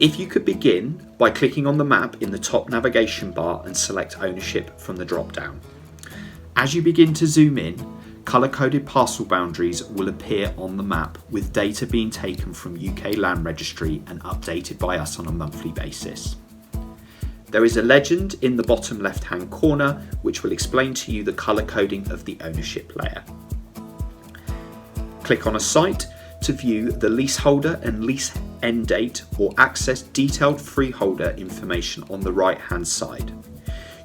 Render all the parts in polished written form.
If you could begin by clicking on the map in the top navigation bar and select ownership from the drop-down. As you begin to zoom in, colour-coded parcel boundaries will appear on the map with data being taken from UK Land Registry and updated by us on a monthly basis. There is a legend in the bottom left-hand corner which will explain to you the colour coding of the ownership layer. Click on a site to view the leaseholder and lease end date or access detailed freeholder information on the right-hand side.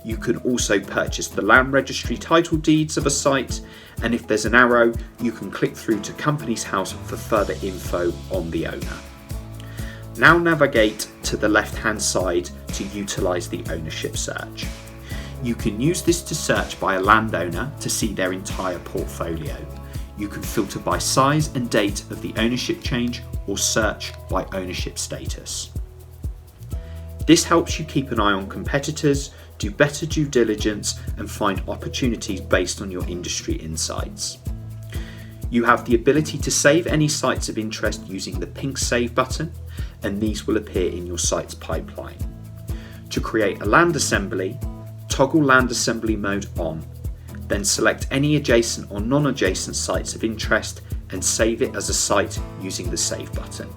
You can also purchase the Land Registry title deeds of a site, and if there's an arrow, you can click through to Companies House for further info on the owner. Now navigate to the left-hand side to utilise the ownership search. You can use this to search by a landowner to see their entire portfolio. You can filter by size and date of the ownership change or search by ownership status. This helps you keep an eye on competitors, do better due diligence and find opportunities based on your industry insights. You have the ability to save any sites of interest using the pink Save button, and these will appear in your site's pipeline. To create a land assembly, toggle land assembly mode on. Then select any adjacent or non-adjacent sites of interest and save it as a site using the Save button.